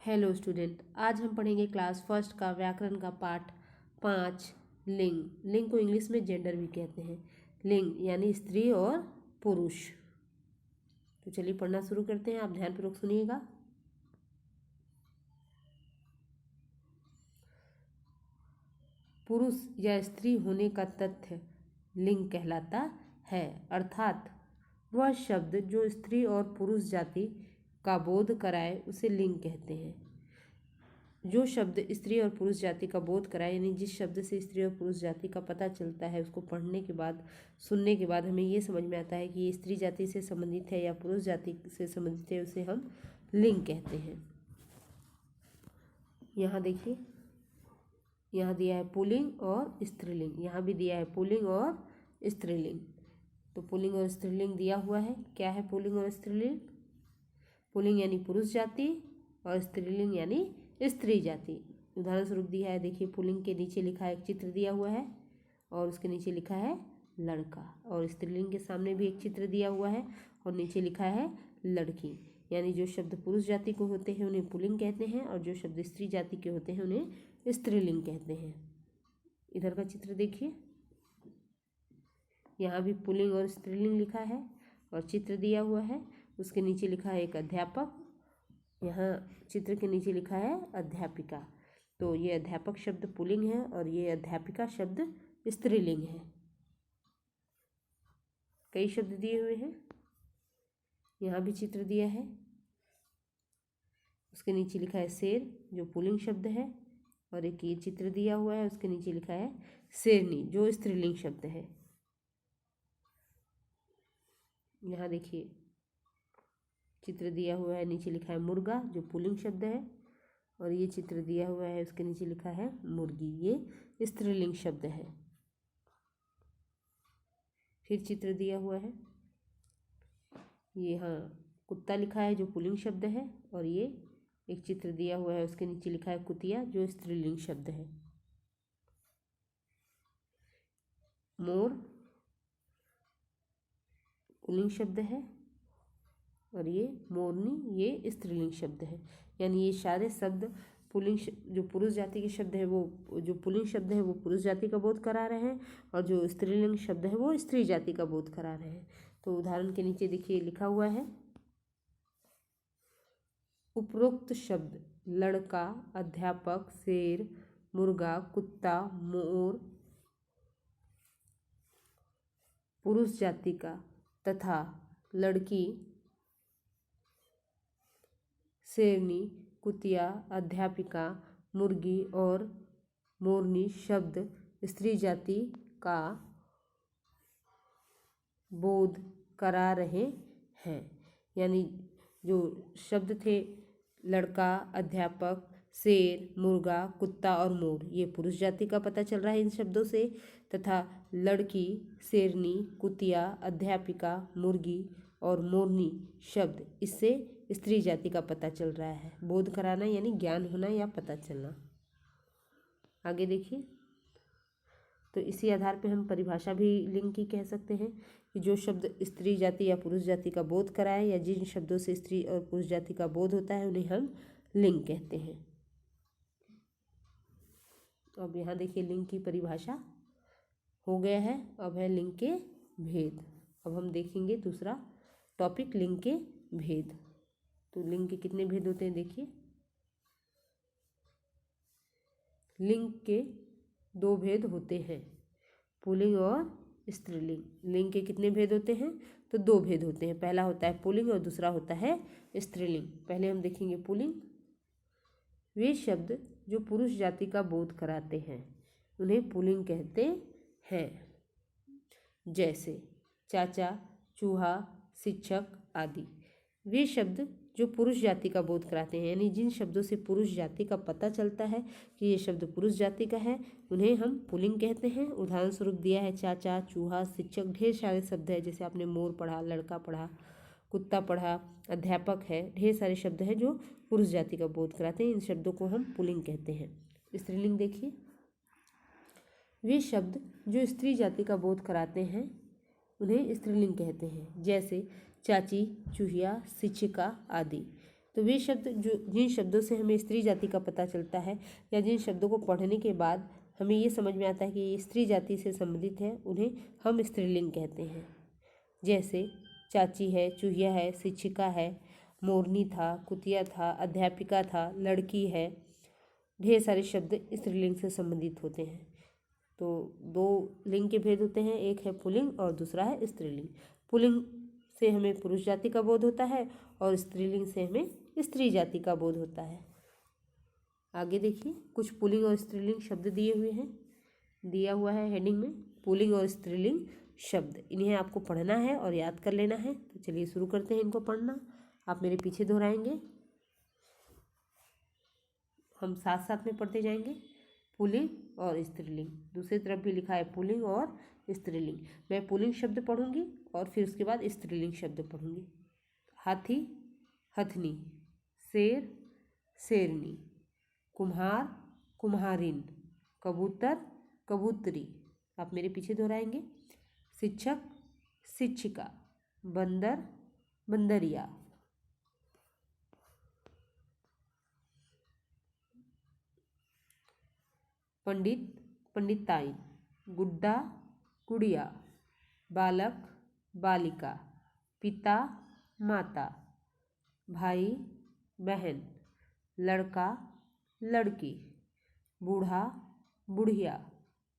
Hello student, आज हम पढ़ेंगे क्लास फर्स्ट का व्याकरण का पाठ 5 लिंग। लिंग को इंग्लिश में जेंडर भी कहते हैं। लिंग यानी स्त्री और पुरुष। तो चलिए पढ़ना शुरू करते हैं। आप ध्यानपूर्वक सुनिएगा। पुरुष या स्त्री होने का तथ्य लिंग कहलाता है, अर्थात वह शब्द जो स्त्री और पुरुष जाति का बोध कराए उसे लिंग कहते हैं। जो शब्द स्त्री और पुरुष जाति का बोध कराए, यानी जिस शब्द से स्त्री और पुरुष जाति का पता चलता है, उसको पढ़ने के बाद, सुनने के बाद हमें ये समझ में आता है कि ये स्त्री जाति से संबंधित है या पुरुष जाति से संबंधित है, उसे हम लिंग कहते हैं। यहाँ देखिए, यहाँ दिया है पुल्लिंग और स्त्रीलिंग, यहाँ भी दिया है पुल्लिंग और स्त्रीलिंग। तो पुल्लिंग और स्त्रीलिंग दिया हुआ है। क्या है पुल्लिंग और स्त्रीलिंग? पुल्लिंग यानी पुरुष जाति और स्त्रीलिंग यानी स्त्री जाति। उदाहरण स्वरूप दिया है, देखिए पुल्लिंग के नीचे लिखा है, एक चित्र दिया हुआ है और उसके नीचे लिखा है लड़का, और स्त्रीलिंग के सामने भी एक चित्र दिया हुआ है और नीचे लिखा है लड़की। यानी जो शब्द पुरुष जाति को होते हैं उन्हें पुल्लिंग कहते हैं और जो शब्द स्त्री जाति के होते हैं उन्हें स्त्रीलिंग कहते हैं। इधर का चित्र देखिए, यहाँ भी पुल्लिंग और स्त्रीलिंग लिखा है और चित्र दिया हुआ है। उसके नीचे लिखा है एक अध्यापक, यहाँ चित्र के नीचे लिखा है अध्यापिका। तो ये अध्यापक शब्द पुल्लिंग है और ये अध्यापिका शब्द स्त्रीलिंग है। कई शब्द दिए हुए हैं, यहाँ भी चित्र दिया है। उसके नीचे लिखा है शेर, जो पुल्लिंग शब्द है, और एक ये चित्र दिया हुआ है, उसके नीचे लिखा है शेरनी, जो स्त्रीलिंग शब्द है। यहाँ देखिए चित्र दिया हुआ है, नीचे लिखा है मुर्गा, जो पुल्लिंग शब्द है, और ये चित्र दिया हुआ है, उसके नीचे लिखा है मुर्गी, ये स्त्रीलिंग शब्द है। फिर चित्र दिया हुआ है, ये हाँ कुत्ता लिखा है, जो पुल्लिंग शब्द है, और ये एक चित्र दिया हुआ है, उसके नीचे लिखा है कुतिया, जो स्त्रीलिंग शब्द है। मोर पुल्लिंग शब्द है और ये मोरनी, ये स्त्रीलिंग शब्द है। यानी ये सारे शब्द पुल्लिंग, जो पुरुष जाति के शब्द है वो, जो पुल्लिंग शब्द है वो पुरुष जाति का बोध करा रहे हैं और जो स्त्रीलिंग शब्द है वो स्त्री जाति का बोध करा रहे हैं। तो उदाहरण के नीचे देखिए लिखा हुआ है, उपरोक्त शब्द लड़का, अध्यापक, शेर, मुर्गा, कुत्ता, मोर पुरुष जाति का तथा लड़की, शेरनी, कुतिया, अध्यापिका, मुर्गी और मोरनी शब्द स्त्री जाति का बोध करा रहे हैं। यानी जो शब्द थे लड़का, अध्यापक, शेर, मुर्गा, कुत्ता और मोर, ये पुरुष जाति का पता चल रहा है इन शब्दों से, तथा लड़की, शेरनी, कुतिया, अध्यापिका, मुर्गी और मोरनी शब्द इससे स्त्री जाति का पता चल रहा है। बोध कराना यानी ज्ञान होना या पता चलना। आगे देखिए, तो इसी आधार पे हम परिभाषा भी लिंग की कह सकते हैं कि जो शब्द स्त्री जाति या पुरुष जाति का बोध कराए या जिन शब्दों से स्त्री और पुरुष जाति का बोध होता है उन्हें हम लिंग कहते हैं। तो अब यहाँ देखिए लिंग की परिभाषा हो गया है। अब है लिंग के भेद। अब हम देखेंगे दूसरा टॉपिक, लिंग के भेद। तो लिंग के कितने भेद होते हैं देखिए। लिंग के 2 भेद होते हैं, पुल्लिंग और स्त्रीलिंग। लिंग के कितने भेद होते हैं? तो 2 भेद होते हैं। पहला होता है पुल्लिंग और दूसरा होता है स्त्रीलिंग। पहले हम देखेंगे पुल्लिंग। वे शब्द जो पुरुष जाति का बोध कराते हैं उन्हें पुल्लिंग कहते हैं, जैसे चाचा, चूहा, शिक्षक आदि। वे शब्द जो पुरुष जाति का बोध कराते हैं, यानी जिन शब्दों से पुरुष जाति का पता चलता है कि ये शब्द पुरुष जाति का है, उन्हें हम पुल्लिंग कहते हैं। उदाहरण स्वरूप दिया है चाचा, चूहा, शिक्षक, ढेर सारे शब्द हैं। जैसे आपने मोर पढ़ा, लड़का पढ़ा, कुत्ता पढ़ा, अध्यापक है, ढेर सारे शब्द हैं जो पुरुष जाति का बोध कराते हैं। इन शब्दों को हम पुल्लिंग कहते हैं। स्त्रीलिंग देखिए, वे शब्द जो स्त्री जाति का बोध कराते हैं उन्हें स्त्रीलिंग कहते हैं, जैसे चाची, चूहिया, शिक्षिका आदि। तो वे शब्द जो जिन शब्दों से हमें स्त्री जाति का पता चलता है या जिन शब्दों को पढ़ने के बाद हमें ये समझ में आता है कि ये स्त्री जाति से संबंधित है, उन्हें हम स्त्रीलिंग कहते हैं। जैसे चाची है, चूहिया है, शिक्षिका है, मोरनी था, कुतिया था, अध्यापिका था, लड़की है। ढेर सारे शब्द स्त्रीलिंग से संबंधित होते हैं। तो दो लिंग के भेद होते हैं, एक है पुल्लिंग और दूसरा है स्त्रीलिंग। पुल्लिंग से हमें पुरुष जाति का बोध होता है और स्त्रीलिंग से हमें स्त्री जाति का बोध होता है। आगे देखिए, कुछ पुल्लिंग और स्त्रीलिंग शब्द दिए हुए हैं, दिया हुआ है हेडिंग में पुल्लिंग और स्त्रीलिंग शब्द। इन्हें आपको पढ़ना है और याद कर लेना है। तो चलिए शुरू करते हैं इनको पढ़ना। आप मेरे पीछे दोहराएंगे, हम साथ साथ में पढ़ते जाएंगे। पुल्लिंग और स्त्रीलिंग, दूसरी तरफ भी लिखा है पुल्लिंग और स्त्रीलिंग। मैं पुल्लिंग शब्द पढ़ूंगी और फिर उसके बाद स्त्रीलिंग शब्द पढ़ूंगी। हाथी, हथनी, शेर, शेरनी, कुम्हार, कुम्हारिन, कबूतर, कबूतरी। आप मेरे पीछे दोहराएंगे। शिक्षक, शिक्षिका, बंदर, बंदरिया, पंडित, पंडिताइन, गुड्डा, गुड़िया, बालक, बालिका, पिता, माता, भाई, बहन, लड़का, लड़की, बूढ़ा, बुढ़िया,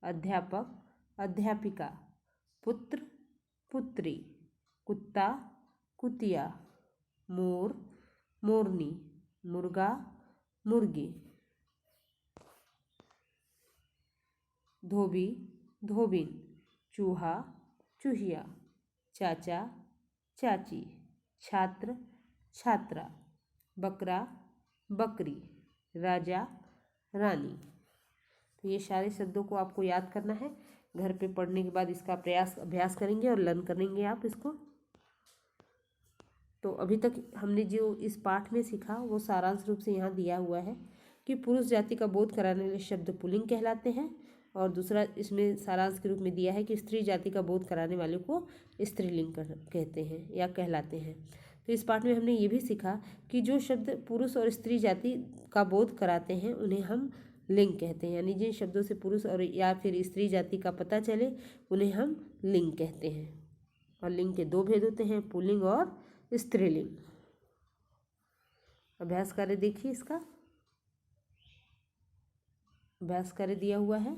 अध्यापक, अध्यापिका, पुत्र, पुत्री, कुत्ता, कुतिया, मोर, मोरनी, मुर्गा, मुर्गी, धोबी, धोबिन, चूहा, चूहिया, चाचा, चाची, छात्र, छात्रा, बकरा, बकरी, राजा, रानी। तो ये सारे शब्दों को आपको याद करना है। घर पे पढ़ने के बाद इसका अभ्यास करेंगे और लर्न करेंगे आप इसको। तो अभी तक हमने जो इस पाठ में सीखा वो सारांश रूप से यहाँ दिया हुआ है कि पुरुष जाति का बोध कराने वाले शब्द पुल्लिंग कहलाते हैं, और दूसरा इसमें सारांश के रूप में दिया है कि स्त्री जाति का बोध कराने वाले को स्त्रीलिंग कहते हैं या कहलाते हैं। तो इस पाठ में हमने ये भी सीखा कि जो शब्द पुरुष और स्त्री जाति का बोध कराते हैं उन्हें हम लिंग कहते हैं, यानी जिन शब्दों से पुरुष और या फिर स्त्री जाति का पता चले उन्हें हम लिंग कहते हैं। और लिंग के दो भेद होते हैं, पुल्लिंग और स्त्रीलिंग। अभ्यास कार्य देखिए, इसका अभ्यास कार्य दिया हुआ है।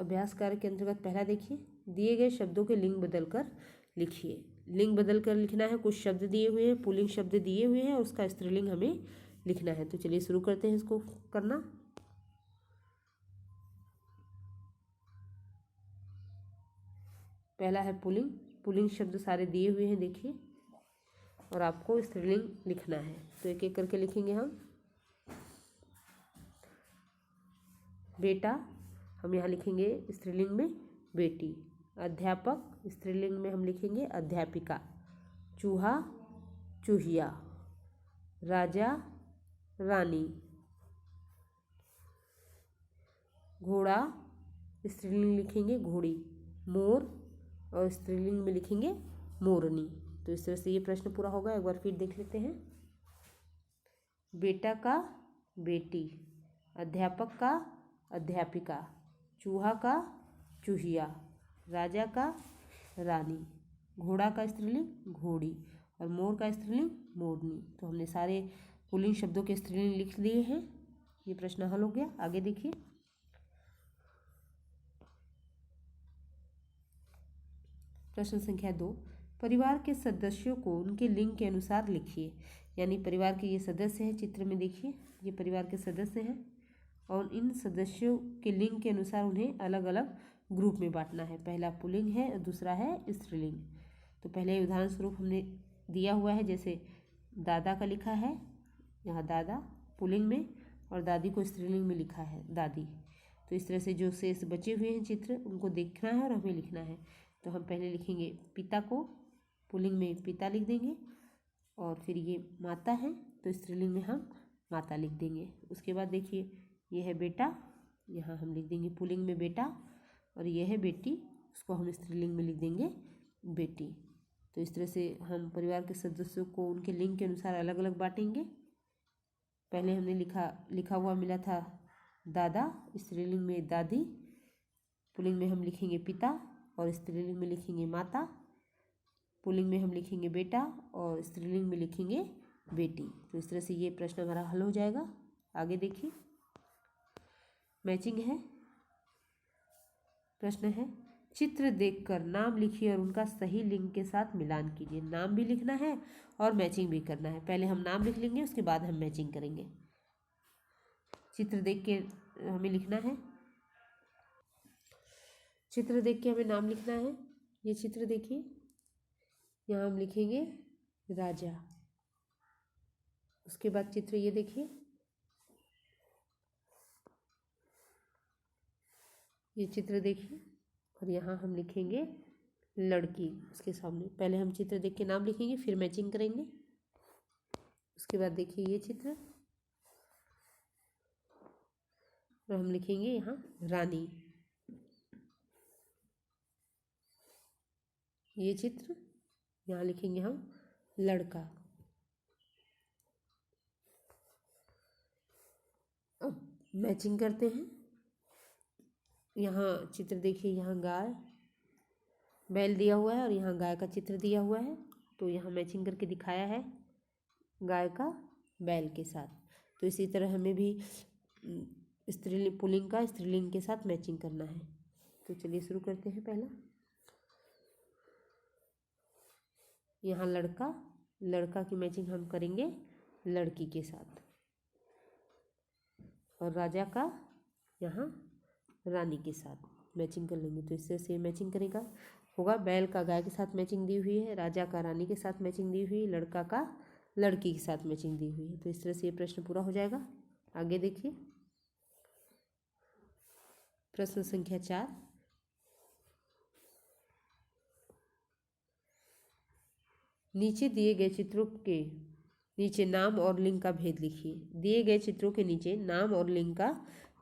अभ्यास कार्य के अंतर्गत पहला देखिए, दिए गए शब्दों के लिंग बदलकर लिखिए। लिंग बदलकर लिखना है। कुछ शब्द दिए हुए हैं, पुल्लिंग शब्द दिए हुए हैं और उसका स्त्रीलिंग हमें लिखना है। तो चलिए शुरू करते हैं इसको करना। पहला है पुल्लिंग। पुल्लिंग शब्द सारे दिए हुए हैं देखिए, और आपको स्त्रीलिंग लिखना है। तो एक एक करके लिखेंगे हम। बेटा, हम यहाँ लिखेंगे स्त्रीलिंग में बेटी। अध्यापक, स्त्रीलिंग में हम लिखेंगे अध्यापिका। चूहा, चूहिया। राजा, रानी। घोड़ा, स्त्रीलिंग लिखेंगे घोड़ी। मोर, और स्त्रीलिंग में लिखेंगे मोरनी। तो इस तरह से ये प्रश्न पूरा होगा। एक बार फिर देख लेते हैं। बेटा का बेटी, अध्यापक का अध्यापिका, चूहा का चूहिया, राजा का रानी, घोड़ा का स्त्रीलिंग घोड़ी और मोर का स्त्रीलिंग मोरनी। तो हमने सारे पुल्लिंग शब्दों के स्त्रीलिंग लिख लिए हैं। ये प्रश्न हल हो गया। आगे देखिए, प्रश्न संख्या 2, परिवार के सदस्यों को उनके लिंग के अनुसार लिखिए। यानी परिवार के ये सदस्य हैं, चित्र में देखिए ये परिवार के सदस्य हैं और इन सदस्यों के लिंग के अनुसार उन्हें अलग अलग ग्रुप में बांटना है। पहला पुल्लिंग है और दूसरा है स्त्रीलिंग। तो पहले उदाहरण स्वरूप हमने दिया हुआ है, जैसे दादा का लिखा है यहाँ दादा पुल्लिंग में और दादी को स्त्रीलिंग में लिखा है दादी। तो इस तरह से जो शेष बचे हुए हैं चित्र उनको देखना है और हमें लिखना है। तो हम पहले लिखेंगे पिता को, पुल्लिंग में पिता लिख देंगे, और फिर ये माता है तो स्त्रीलिंग में हम माता लिख देंगे। उसके बाद देखिए ये है बेटा, यहाँ हम लिख देंगे पुल्लिंग में बेटा, और ये है बेटी, उसको हम स्त्रीलिंग में लिख देंगे बेटी। तो इस तरह से हम परिवार के सदस्यों को उनके लिंग के अनुसार अलग अलग बांटेंगे। पहले हमने लिखा हुआ मिला था दादा, स्त्रीलिंग में दादी, पुल्लिंग में हम लिखेंगे पिता और स्त्रीलिंग में लिखेंगे माता, पुल्लिंग में हम लिखेंगे बेटा और स्त्रीलिंग में लिखेंगे बेटी। तो इस तरह से ये प्रश्न हमारा हल हो जाएगा। आगे देखिए, मैचिंग है। प्रश्न है, चित्र देखकर नाम लिखिए और उनका सही लिंग के साथ मिलान कीजिए। नाम भी लिखना है और मैचिंग भी करना है। पहले हम नाम लिख लेंगे, उसके बाद हम मैचिंग करेंगे। चित्र देख के हमें लिखना है, चित्र देख के हमें नाम लिखना है। ये चित्र देखिए, यहाँ हम लिखेंगे राजा। उसके बाद चित्र ये देखिए, ये चित्र देखिए और यहाँ हम लिखेंगे लड़की उसके सामने। पहले हम चित्र देख के नाम लिखेंगे, फिर मैचिंग करेंगे। उसके बाद देखिए ये चित्र और हम लिखेंगे यहाँ रानी। ये चित्र, यहाँ लिखेंगे हम लड़का। अब मैचिंग करते हैं। यहाँ चित्र देखिए, यहाँ गाय बैल दिया हुआ है और यहाँ गाय का चित्र दिया हुआ है। तो यहाँ मैचिंग करके दिखाया है गाय का बैल के साथ। तो इसी तरह हमें भी स्त्रीलिंग पुल्लिंग का स्त्रीलिंग के साथ मैचिंग करना है। तो चलिए शुरू करते हैं। पहला यहाँ लड़का, लड़का की मैचिंग हम करेंगे लड़की के साथ, और राजा का यहाँ रानी के साथ मैचिंग कर लेंगे। तो इससे से मैचिंग करेगा होगा। बैल का गाय के साथ मैचिंग दी हुई है, राजा का रानी के साथ मैचिंग दी हुई है, लड़का का लड़की के साथ मैचिंग दी हुई है। तो इस तरह से ये प्रश्न पूरा हो जाएगा। आगे देखिए, प्रश्न संख्या 4, नीचे दिए गए चित्रों के नीचे नाम और लिंग का भेद लिखिए। दिए गए चित्रों के नीचे नाम और लिंग का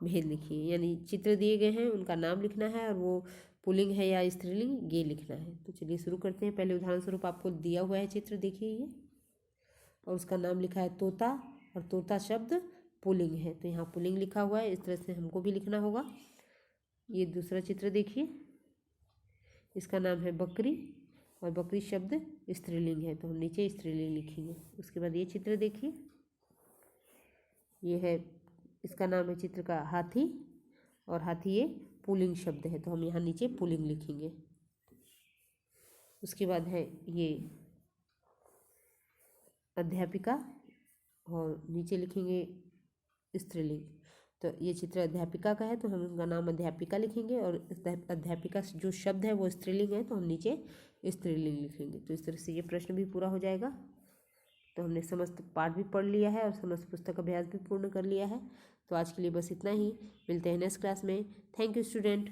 भेद लिखिए, यानी चित्र दिए गए हैं, उनका नाम लिखना है और वो पुल्लिंग है या स्त्रीलिंग ये लिखना है। तो चलिए शुरू करते हैं। पहले उदाहरण स्वरूप आपको दिया हुआ है चित्र, देखिए ये, और उसका नाम लिखा है तोता, और तोता शब्द पुल्लिंग है, तो यहाँ पुल्लिंग लिखा हुआ है। इस तरह से हमको भी लिखना होगा। ये दूसरा चित्र देखिए, इसका नाम है बकरी, और बकरी शब्द स्त्रीलिंग है, तो हम नीचे स्त्रीलिंग लिखेंगे। उसके बाद ये चित्र देखिए, ये है, इसका नाम है चित्र का हाथी, और हाथी ये पुल्लिंग शब्द है, तो हम यहाँ नीचे पुल्लिंग लिखेंगे। उसके बाद है ये अध्यापिका, और नीचे लिखेंगे स्त्रीलिंग। तो ये चित्र अध्यापिका का है, तो हम उनका नाम अध्यापिका लिखेंगे, और अध्यापिका जो शब्द है वो स्त्रीलिंग है, तो हम नीचे स्त्रीलिंग लिखेंगे। तो इस तरह से ये प्रश्न भी पूरा हो जाएगा। तो हमने समस्त पाठ भी पढ़ लिया है और समस्त पुस्तक अभ्यास भी पूर्ण कर लिया है। तो आज के लिए बस इतना ही। मिलते हैं नेक्स्ट क्लास में। Thank you student.